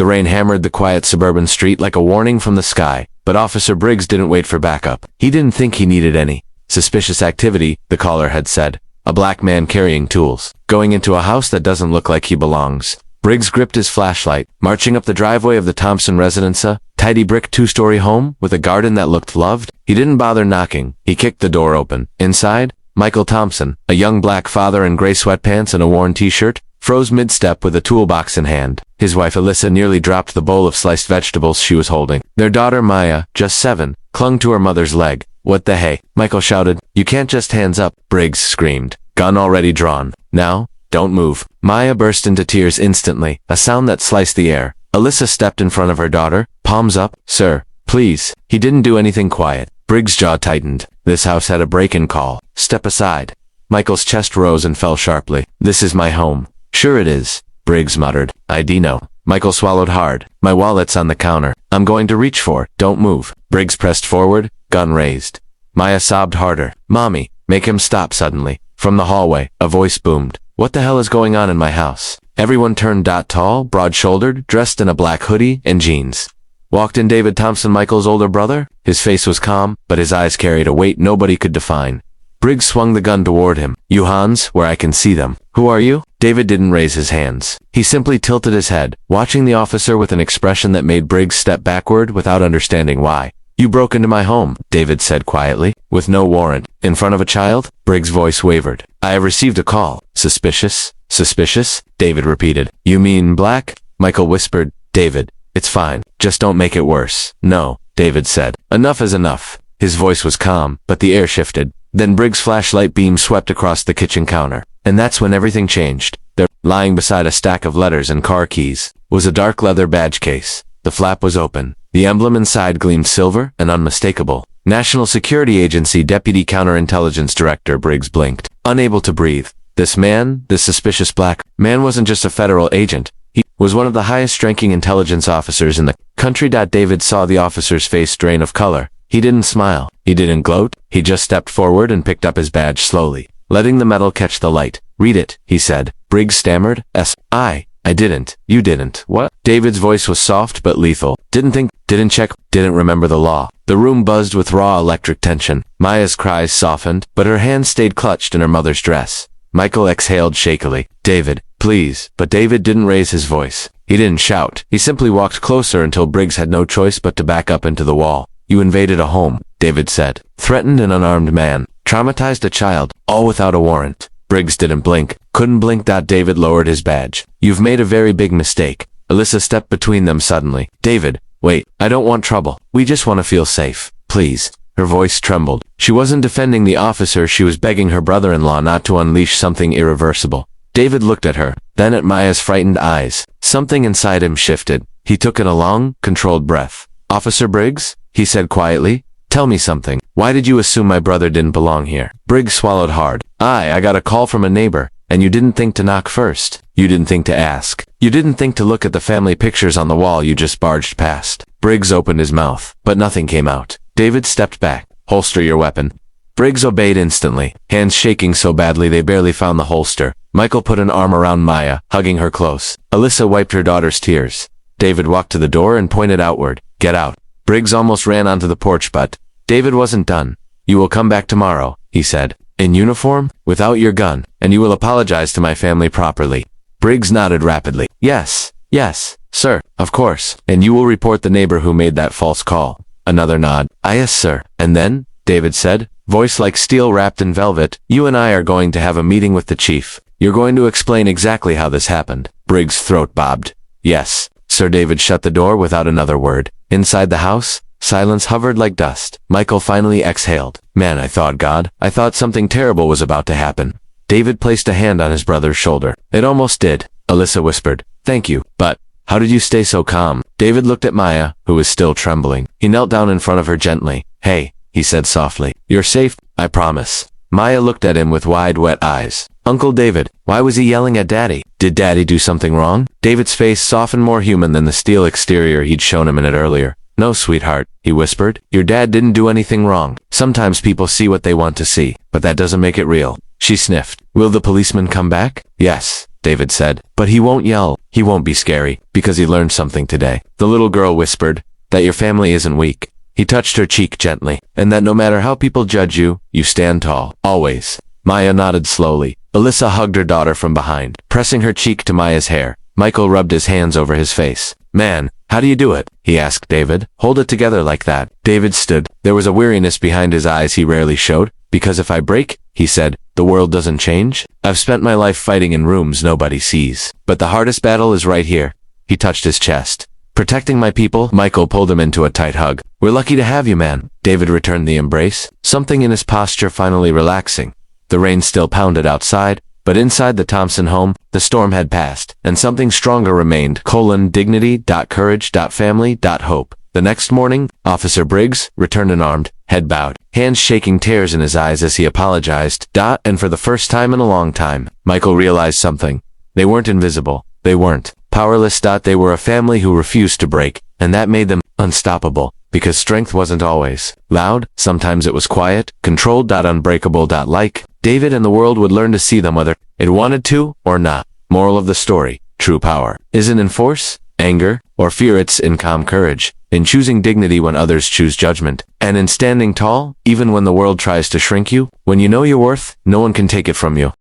The rain hammered the quiet suburban street like a warning from the sky, but Officer Briggs didn't wait for backup. He didn't think he needed any. Suspicious activity, the caller had said. A black man carrying tools. Going into a house that doesn't look like he belongs. Briggs gripped his flashlight, marching up the driveway of the Thompson residence, a tidy brick two-story home with a garden that looked loved. He didn't bother knocking. He kicked the door open. Inside, Michael Thompson, a young black father in gray sweatpants and a worn t-shirt, froze mid-step with a toolbox in hand. His wife Alyssa nearly dropped the bowl of sliced vegetables she was holding. Their daughter Maya, just 7, clung to her mother's leg. "What the hey?" Michael shouted. "You can't just hands up," Briggs screamed. "Gun already drawn. Now, don't move." Maya burst into tears instantly, a sound that sliced the air. Alyssa stepped in front of her daughter, palms up. "Sir, please." He didn't do anything quiet. Briggs' jaw tightened. This house had a break-in call. "Step aside." Michael's chest rose and fell sharply. "This is my home." "Sure it is," Briggs muttered. "ID no." Michael swallowed hard. "My wallet's on the counter. I'm going to reach for it. Don't move." Briggs pressed forward, gun raised. Maya sobbed harder. "Mommy." Make him stop suddenly. From the hallway, a voice boomed. "What the hell is going on in my house?" Everyone turned. Tall, broad-shouldered, dressed in a black hoodie and jeans. Walked in David Thompson, Michael's older brother. His face was calm, but his eyes carried a weight nobody could define. Briggs swung the gun toward him. "You Hans, where I can see them." "Who are you?" David didn't raise his hands. He simply tilted his head, watching the officer with an expression that made Briggs step backward without understanding why. "You broke into my home," David said quietly, "with no warrant. In front of a child?" Briggs' voice wavered. "I have received a call." "Suspicious? Suspicious?" David repeated. "You mean black?" Michael whispered. "David, it's fine. Just don't make it worse." "No," David said. "Enough is enough." His voice was calm, but the air shifted. Then Briggs' flashlight beam swept across the kitchen counter. And that's when everything changed. There, lying beside a stack of letters and car keys, was a dark leather badge case. The flap was open. The emblem inside gleamed silver and unmistakable. "National Security Agency Deputy Counterintelligence Director," Briggs blinked, unable to breathe. This man, this suspicious black man, wasn't just a federal agent. He was one of the highest-ranking intelligence officers in the country. David saw the officer's face drain of color. He didn't smile. He didn't gloat. He just stepped forward and picked up his badge slowly, letting the metal catch the light. "Read it," he said. Briggs stammered. I didn't. You didn't." "What?" David's voice was soft but lethal. "Didn't think, didn't check, didn't remember the law." The room buzzed with raw electric tension. Maya's cries softened, but her hands stayed clutched in her mother's dress. Michael exhaled shakily. "David, please." But David didn't raise his voice. He didn't shout. He simply walked closer until Briggs had no choice but to back up into the wall. "You invaded a home," David said. "Threatened an unarmed man. Traumatized a child, all without a warrant." Briggs didn't blink. Couldn't blink. David lowered his badge. "You've made a very big mistake." Alyssa stepped between them suddenly. "David, wait. I don't want trouble. We just want to feel safe. Please." Her voice trembled. She wasn't defending the officer. She was begging her brother-in-law not to unleash something irreversible. David looked at her, then at Maya's frightened eyes. Something inside him shifted. He took in a long, controlled breath. "Officer Briggs?" he said quietly. "Tell me something. Why did you assume my brother didn't belong here?" Briggs swallowed hard. I got a call from a neighbor, and you didn't think to knock first. You didn't think to ask. You didn't think to look at the family pictures on the wall you just barged past." Briggs opened his mouth, but nothing came out. David stepped back. "Holster your weapon." Briggs obeyed instantly, hands shaking so badly they barely found the holster. Michael put an arm around Maya, hugging her close. Alyssa wiped her daughter's tears. David walked to the door and pointed outward. "Get out." Briggs almost ran onto the porch, but David wasn't done. "You will come back tomorrow," he said. "In uniform, without your gun, and you will apologize to my family properly." Briggs nodded rapidly. Yes, sir, of course. "And you will report the neighbor who made that false call." Another nod. Yes, sir." "And then," David said, voice like steel wrapped in velvet, "you and I are going to have a meeting with the chief. You're going to explain exactly how this happened." Briggs' throat bobbed. "Yes, sir." David shut the door without another word. Inside the house, silence hovered like dust. Michael finally exhaled. "Man, I thought something terrible was about to happen." David placed a hand on his brother's shoulder. "It almost did," Alyssa whispered. "Thank you, but how did you stay so calm?" David looked at Maya, who was still trembling. He knelt down in front of her gently. "Hey," he said softly. "You're safe, I promise." Maya looked at him with wide, wet eyes. "Uncle David, why was he yelling at Daddy? Did Daddy do something wrong?" David's face softened, more human than the steel exterior he'd shown him a minute earlier. "No, sweetheart," he whispered. "Your dad didn't do anything wrong. Sometimes people see what they want to see, but that doesn't make it real." She sniffed. "Will the policeman come back?" "Yes." David said. But he won't yell. He won't be scary, because he learned something today. The little girl whispered, that your family isn't weak. He touched her cheek gently, and that no matter how people judge you, you stand tall. Always. Maya nodded slowly. Alyssa hugged her daughter from behind, pressing her cheek to Maya's hair. Michael rubbed his hands over his face. Man, how do you do it? He asked David. Hold it together like that. David stood. There was a weariness behind his eyes he rarely showed. Because if I break, he said, the world doesn't change. I've spent my life fighting in rooms nobody sees. But the hardest battle is right here. He touched his chest. Protecting my people. Michael pulled him into a tight hug. We're lucky to have you, man. David returned the embrace, something in his posture finally relaxing. The rain still pounded outside, but inside the Thompson home, the storm had passed, and something stronger remained. Dignity.courage.family.hope. The next morning, Officer Briggs returned unarmed, head bowed, hands shaking, tears in his eyes as he apologized. And for the first time in a long time, Michael realized something. They weren't invisible. They weren't powerless. They were a family who refused to break, and that made them unstoppable. Because strength wasn't always loud, sometimes it was quiet, controlled. Unbreakable. Like David and the world would learn to see them whether it wanted to or not. Moral of the story, true power isn't in force, anger, or fear. It's in calm courage, in choosing dignity when others choose judgment, and in standing tall, even when the world tries to shrink you. When you know your worth, no one can take it from you.